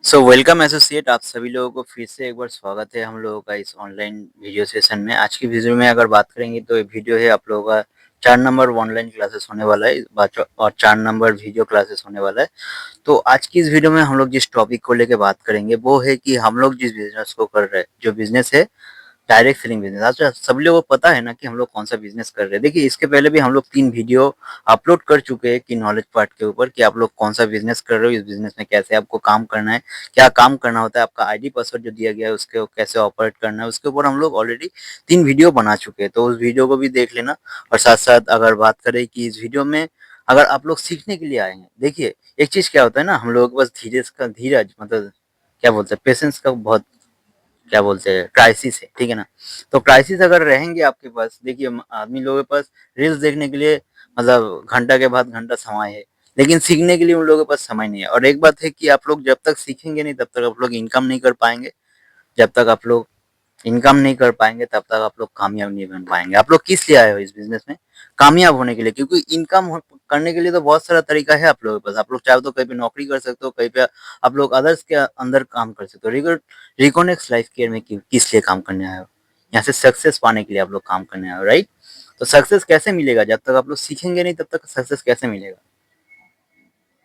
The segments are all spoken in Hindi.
वेलकम एसोसिएट, आप सभी लोगों को फिर से एक बार स्वागत है हम लोगों का इस ऑनलाइन वीडियो सेशन में। आज की वीडियो में अगर बात करेंगे तो ये वीडियो है आप लोगों का 4 नंबर ऑनलाइन क्लासेस होने वाला है और 4 नंबर वीडियो क्लासेस होने वाला है। तो आज की इस वीडियो में हम लोग जिस टॉपिक को लेके बात करेंगे वो है कि हम लोग जिस बिजनेस को कर रहे हैं, जो बिजनेस है डायरेक्ट सेलिंग बिजनेस। अच्छा, सभी लोगों को पता है ना कि हम लोग कौन सा बिजनेस कर रहे हैं। देखिए, इसके पहले भी हम लोग 3 वीडियो अपलोड कर चुके हैं कि नॉलेज पार्ट के ऊपर कि आप लोग कौन सा बिजनेस कर रहे हो, इस बिजनेस में कैसे आपको काम करना है, क्या काम करना होता है, आपका आईडी पासवर्ड जो दिया गया है उसके कैसे ऑपरेट करना है, उसके ऊपर हम लोग ऑलरेडी 3 वीडियो बना चुके हैं। तो उस वीडियो को भी देख लेना। और साथ-साथ अगर बात करें कि इस वीडियो में अगर आप लोग सीखने के लिए आए हैं, देखिए एक चीज़ क्या होता है ना, हम लोगों के पास धीरज मतलब क्या बोलते हैं, पेशेंस का बहुत क्या बोलते हैं, क्राइसिस है, ठीक है ना। तो क्राइसिस अगर रहेंगे आपके पास, देखिए आदमी लोगों के पास रील्स देखने के लिए मतलब घंटा के बाद घंटा समय है, लेकिन सीखने के लिए उन लोगों के पास समय नहीं है। और एक बात है कि आप लोग जब तक सीखेंगे नहीं तब तक आप लोग इनकम नहीं कर पाएंगे। जब तक आप लोग इनकम नहीं कर पाएंगे तब तक आप लोग कामयाब नहीं बन पाएंगे। आप लोग किस लिए आए हो इस बिजनेस में? कामयाब होने के लिए, क्योंकि करने के लिए तो बहुत सारा तरीका है आप लोगों के पास। आप लोग चाहे तो कहीं पे नौकरी कर सकते हो, कहीं पे आप लोग अदर्स के अंदर काम कर सकते हो। रिकोनेक्स लाइफ केयर में किस लिए काम करने आए हो? यहाँ से सक्सेस पाने के लिए आप लोग काम करने आए हो, राइट? तो सक्सेस कैसे मिलेगा? जब तक आप लोग सीखेंगे नहीं तब तक सक्सेस कैसे मिलेगा?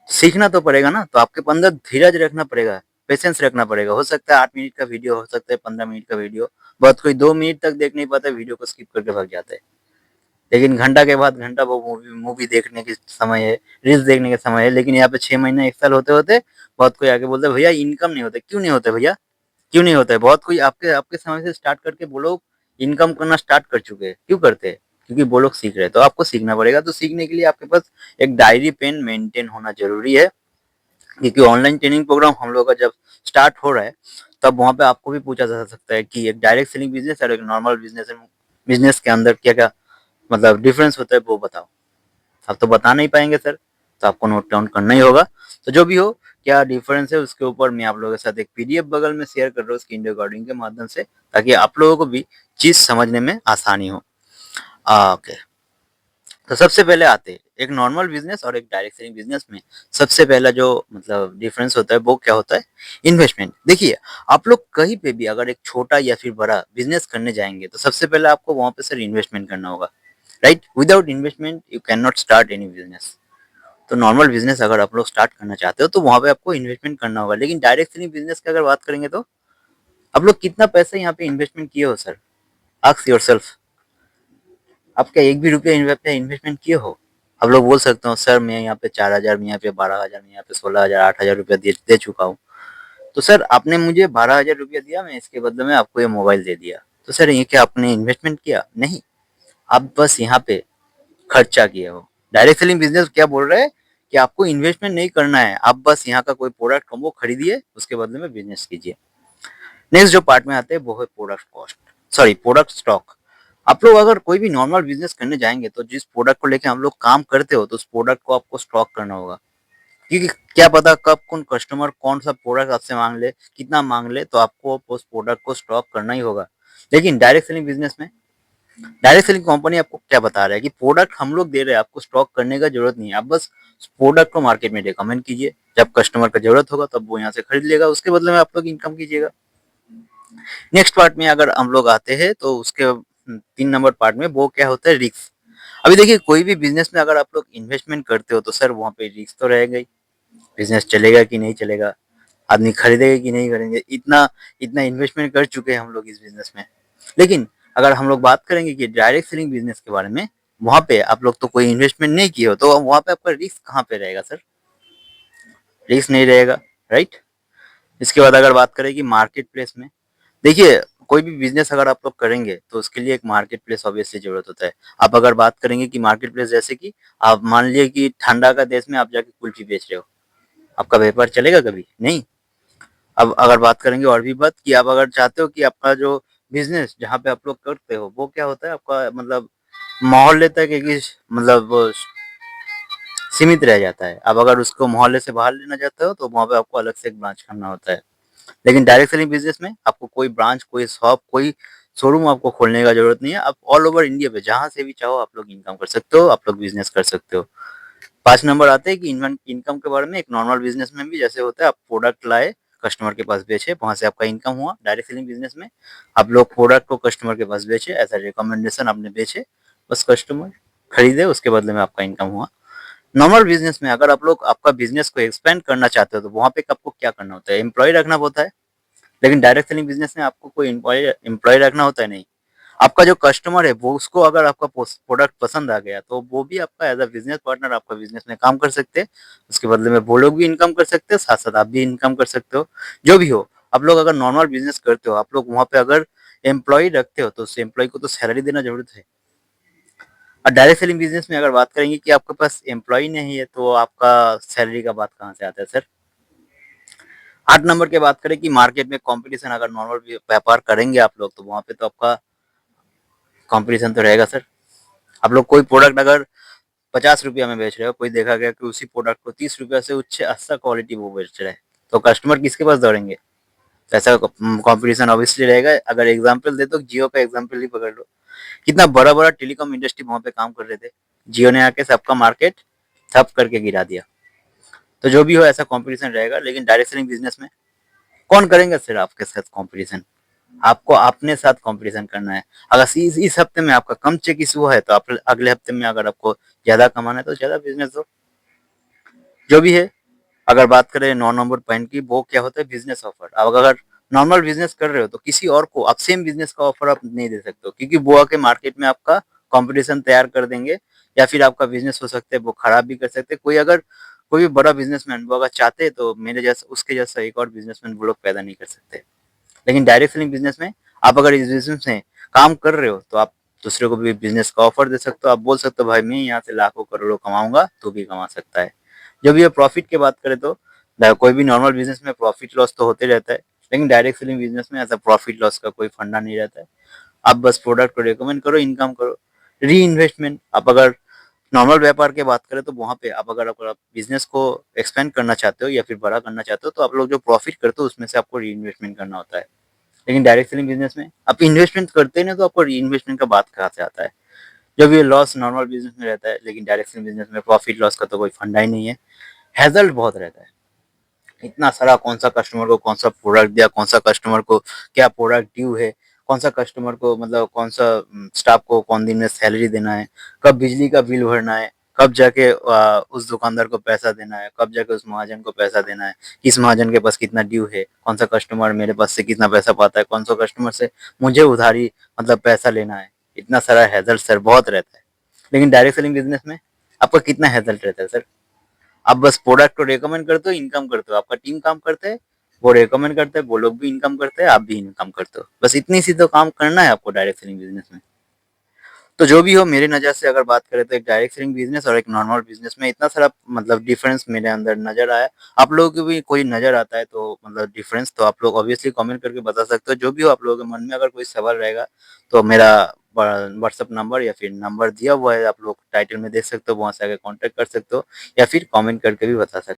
सीखना तो पड़ेगा ना। तो आपके अंदर धीरज रखना पड़ेगा, पेशेंस रखना पड़ेगा। हो सकता है 8 मिनट का वीडियो, हो सकता है 15 मिनट का वीडियो। बहुत कोई 2 मिनट तक देख नहीं पाता, वीडियो को स्किप करके भाग जाता है। लेकिन घंटा के बाद घंटा वो मूवी मूवी देखने के समय है, रील्स देखने का समय है। लेकिन यहाँ पे 6 महीने 1 साल होते-होते बहुत कोई आके बोलता है भैया इनकम नहीं होता। क्यों नहीं होता भैया? क्यों नहीं होता है? बहुत कोई आपके आपके समय से स्टार्ट करके वो लोग इनकम करना स्टार्ट कर चुके हैं। क्यों करते हैं? क्योंकि वो लोग सीख रहे हैं। तो आपको सीखना पड़ेगा। तो सीखने के लिए आपके पास एक डायरी पेन मेंटेन होना ज़रूरी है। क्योंकि ऑनलाइन ट्रेनिंग प्रोग्राम हम लोग का जब स्टार्ट हो रहा है, तब वहाँ पे आपको भी पूछा जा सकता है कि एक डायरेक्ट सेलिंग बिज़नेस और एक नॉर्मल बिज़नेस के अंदर क्या-क्या मतलब डिफरेंस होता है वो बताओ। आप तो बता नहीं पाएँगे सर, तो आपको नोट डाउन करना ही होगा। तो जो भी हो, क्या डिफरेंस है उसके ऊपर मैं आप लोगों के साथ एक पीडीएफ बगल में शेयर कर रहा हूँ स्क्रीन रिकॉर्डिंग के माध्यम से, ताकि आप लोगों को भी चीज़ समझने में आसानी हो। ओके। तो सबसे पहले आते हैं एक नॉर्मल बिजनेस और एक डायरेक्ट सेलिंग बिजनेस में। सबसे पहला जो मतलब डिफरेंस होता है वो क्या होता है? इन्वेस्टमेंट। देखिए, आप लोग कहीं पे भी अगर एक छोटा या फिर बड़ा बिजनेस करने जाएंगे तो सबसे पहले आपको वहां पे सर इन्वेस्टमेंट करना होगा, right? Without investment you can not start any business. तो नॉर्मल बिजनेस अगर आप लोग स्टार्ट करना चाहते हो तो वहां पे आपको इन्वेस्टमेंट करना होगा। लेकिन डायरेक्ट सेलिंग बिजनेस की अगर बात करेंगे तो आप लोग कितना पैसा यहाँ पे इन्वेस्टमेंट किए हो सर? Ask yourself. आप क्या एक भी रुपया इन्वेस्टमेंट किए हो? आप लोग बोल सकते हो सर मैं यहाँ पे 4,000, मैं यहाँ पे 12,000, मैं यहाँ पे 16,000, 8,000 रुपया दे चुका हूँ। तो सर आपने मुझे 12,000 रुपया दिया, मैं इसके बदले में आपको ये मोबाइल दे दिया। तो सर ये क्या आपने इन्वेस्टमेंट किया? नहीं। आप बस यहाँ पे खर्चा किए हो। डायरेक्ट सेलिंग बिजनेस क्या बोल रहा है कि आपको इन्वेस्टमेंट नहीं करना है, आप बस यहाँ का कोई प्रोडक्ट कमो खरीदिए, उसके बदले में बिजनेस कीजिए। नेक्स्ट जो पार्ट में आते हैं वो है product cost, sorry product stock. आप लोग अगर कोई भी नॉर्मल बिजनेस करने जाएंगे तो जिस प्रोडक्ट को लेके हम लोग काम करते हो तो उस प्रोडक्ट को आपको स्टॉक करना होगा। क्योंकि क्या पता कब कौन कस्टमर कौन सा प्रोडक्ट आपसे मांग ले, कितना मांग ले, तो आपको उस प्रोडक्ट को स्टॉक करना ही होगा। लेकिन डायरेक्ट सेलिंग बिजनेस में डायरेक्ट सेलिंग कंपनी आपको क्या बता रहा है कि प्रोडक्ट हम लोग दे रहे हैं, आपको स्टॉक करने का जरूरत नहीं है। आप बस प्रोडक्ट को मार्केट में रिकमेंड कीजिए, जब कस्टमर का जरूरत होगा तब वो यहाँ से खरीद लेगा, उसके बदले में आप लोग इनकम कीजिएगा। नेक्स्ट पार्ट में अगर हम लोग आते हैं तो उसके 3 नंबर पार्ट में वो क्या होता है? रिस्क। अभी देखिए, कोई भी बिजनेस में अगर आप लोग इन्वेस्टमेंट करते हो तो सर वहाँ पे रिस्क तो रहेगा ही। बिजनेस चलेगा कि नहीं चलेगा, आदमी खरीदेगा कि नहीं खरीदेंगे, इतना इतना इन्वेस्टमेंट कर चुके हैं हम लोग इस बिजनेस में। लेकिन अगर हम लोग बात करेंगे कि डायरेक्ट सेलिंग बिजनेस के बारे में, वहां पे आप लोग तो कोई इन्वेस्टमेंट नहीं किए हो, तो वहां पे आपका रिस्क कहाँ पे रहेगा सर? रिस्क नहीं रहेगा, राइट? इसके बाद अगर बात करें कि मार्केट प्लेस में, देखिए कोई भी बिजनेस अगर आप लोग करेंगे तो उसके लिए एक मार्केट प्लेस ऑब्वियसली जरूरत होता है। आप अगर बात करेंगे कि मार्केट प्लेस, जैसे कि आप मान लीजिए कि ठंडा का देश में आप जाके कुल्फी बेच रहे हो, आपका व्यापार चलेगा कभी नहीं। अब अगर बात करेंगे और भी बात कि आप अगर चाहते हो कि आपका जो बिजनेस जहाँ पे आप लोग करते हो वो क्या होता है, आपका मतलब मोहल्ले तक एक ही मतलब वो सीमित रह जाता है। अब अगर उसको मोहल्ले से बाहर लेना चाहते हो तो वहाँ पे आपको अलग से एक ब्रांच करना होता है। लेकिन डायरेक्ट सेलिंग बिजनेस में आपको कोई ब्रांच, कोई शॉप, कोई शोरूम आपको खोलने का जरूरत नहीं है। आप ऑल ओवर इंडिया पे जहाँ से भी चाहो आप लोग इनकम कर सकते हो, आप लोग बिजनेस कर सकते हो। 5 नंबर आते हैं कि इनकम के बारे में। एक नॉर्मल बिजनेस में भी जैसे होता है, आप प्रोडक्ट लाए, कस्टमर के पास बेचे, वहाँ से आपका इनकम हुआ। डायरेक्ट सेलिंग बिज़नेस में आप लोग प्रोडक्ट को कस्टमर के पास बेचे, एज़ अ रिकमेंडेशन आपने बेचे, बस कस्टमर खरीदे, उसके बदले में आपका इनकम हुआ। नॉर्मल बिज़नेस में अगर आप लोग आपका बिज़नेस को एक्सपेंड करना चाहते हो, तो वहाँ पे आपको क्या करना होता है? एम्प्लॉयी रखना होता है। लेकिन डायरेक्ट सेलिंग बिज़नेस में आपको कोई एम्प्लॉयी रखना होता है नहीं। आपका जो कस्टमर है वो उसको अगर आपका प्रोडक्ट पसंद आ गया तो वो भी आपका एज अ बिजनेस पार्टनर आपका बिजनेस में काम कर सकते हैं। उसके बदले में वो लोग भी इनकम कर सकते हैं, साथ साथ आप भी इनकम कर सकते हो। जो भी हो, आप लोग अगर नॉर्मल बिजनेस करते हो, आप लोग वहाँ पे अगर एम्प्लॉय रखते हो तो उस एम्प्लॉय को तो सैलरी देना जरूरत है। और डायरेक्ट सेलिंग बिजनेस में अगर बात करेंगे कि आपके पास एम्प्लॉय नहीं है तो आपका सैलरी का बात कहाँ से आता है सर? 8 नंबर की बात करें कि मार्केट में कंपटीशन, अगर नॉर्मल व्यापार करेंगे आप लोग तो वहाँ पे तो आपका कंपटीशन तो रहेगा सर। आप लोग कोई प्रोडक्ट अगर 50 रुपया में बेच रहे हो, कोई देखा गया कि उसी प्रोडक्ट को 30 रुपया से उससे अच्छा क्वालिटी वो बेच रहा है, तो कस्टमर किसके पास दौड़ेंगे? तो ऐसा कंपटीशन ऑब्वियसली रहेगा। अगर एग्जांपल दे तो जियो का एग्जांपल ही पकड़ लो, कितना बड़ा बड़ा टेलीकॉम इंडस्ट्री वहां पे काम कर रहे थे, जियो ने आके सबका मार्केट ठप करके गिरा दिया। तो जो भी हो, ऐसा कंपटीशन रहेगा। लेकिन डायरेक्ट सेलिंग बिजनेस में कौन करेंगे सर आपके साथ कंपटीशन? आपको अपने साथ कंपटीशन करना है। अगर इस हफ्ते में आपका कम चेक इशू है तो आप अगले हफ्ते में अगर आपको ज्यादा कमाना है तो ज्यादा बिजनेस दो। जो भी है, अगर बात करें 9 नंबर पॉइंट की, वो क्या होता है? Business offer. अब अगर नॉर्मल बिजनेस कर रहे हो तो किसी और को आप सेम बिजनेस का ऑफर आप नहीं दे सकते हो, क्योंकि वो आके मार्केट में आपका कंपटीशन तैयार कर देंगे, या फिर आपका बिजनेस हो सकता है वो खराब भी कर सकते हैं। कोई भी बड़ा बिजनेसमैन वो अगर चाहते हैं तो मेरे जैसा, उसके जैसा एक और बिजनेसमैन वो लोग पैदा नहीं कर सकते। लेकिन डायरेक्ट सेलिंग बिजनेस में आप अगर इस बिजनेस में काम कर रहे हो तो आप दूसरे को भी बिजनेस का ऑफर दे सकते हो। आप बोल सकते हो भाई मैं यहाँ से लाखों करोड़ों कमाऊंगा, तो भी कमा सकता है। जब ये प्रॉफिट की बात करें तो कोई भी नॉर्मल बिजनेस में प्रॉफिट लॉस तो होते रहता है, लेकिन डायरेक्ट सेलिंग बिजनेस में ऐसा प्रॉफिट लॉस का कोई फंडा नहीं रहता है। आप बस प्रोडक्ट को रिकमेंड करो, इनकम करो। री इन्वेस्टमेंट, आप अगर नॉर्मल व्यापार की बात करें तो वहाँ पे आप अगर आप बिजनेस को एक्सपेंड करना चाहते हो या फिर बड़ा करना चाहते हो तो आप लोग जो प्रॉफिट करते हो उसमें से आपको री इन्वेस्टमेंट करना होता है। लेकिन डायरेक्ट सेलिंग बिजनेस में आप इन्वेस्टमेंट करते हैं ना, तो आपको री इन्वेस्टमेंट का बात कहाँ से आता है? जब ये लॉस नॉर्मल बिजनेस में रहता है, लेकिन डायरेक्ट सेलिंग बिजनेस में प्रॉफिट लॉस का तो कोई फंडा ही नहीं है। हैजल्ट बहुत रहता है, इतना सारा कौन सा कस्टमर को कौन सा प्रोडक्ट दिया, कौन सा कस्टमर को क्या प्रोडक्ट ड्यू है, कौन सा कस्टमर को मतलब कौन सा स्टाफ को कौन दिन में सैलरी देना है, कब बिजली का बिल भरना है, कब जाके उस दुकानदार को पैसा देना है, कब जाके उस महाजन को पैसा देना है, किस महाजन के पास कितना ड्यू है, कौन सा कस्टमर मेरे पास से कितना पैसा पाता है, कौन सा कस्टमर से मुझे उधारी मतलब पैसा लेना है। इतना सारा हैजल सर बहुत रहता है। लेकिन डायरेक्ट सेलिंग बिजनेस में आपका कितना हैजल रहता है सर? आप बस प्रोडक्ट को रिकमेंड करते हो, इनकम करते हो, आपका टीम काम करते हैं, वो रिकमेंड करते हैं, वो लोग भी इनकम करते हैं, आप भी इनकम करते हो। बस इतनी सी तो काम करना है आपको डायरेक्ट सेलिंग बिजनेस में। तो जो भी हो, मेरे नज़र से अगर बात करें तो एक डायरेक्ट सेलिंग बिजनेस और एक नॉर्मल बिजनेस में इतना सारा मतलब डिफरेंस मेरे अंदर नजर आया। आप लोगों को भी कोई नजर आता है तो मतलब डिफरेंस, तो आप लोग ऑब्वियसली कमेंट करके बता सकते हो। जो भी हो, आप लोगों के मन में अगर कोई सवाल रहेगा तो मेरा व्हाट्सअप नंबर या फिर नंबर दिया हुआ है, आप लोग टाइटल में देख सकते हो, वहां से आगे कॉन्टेक्ट कर सकते हो, या फिर कॉमेंट करके भी बता सकते हो।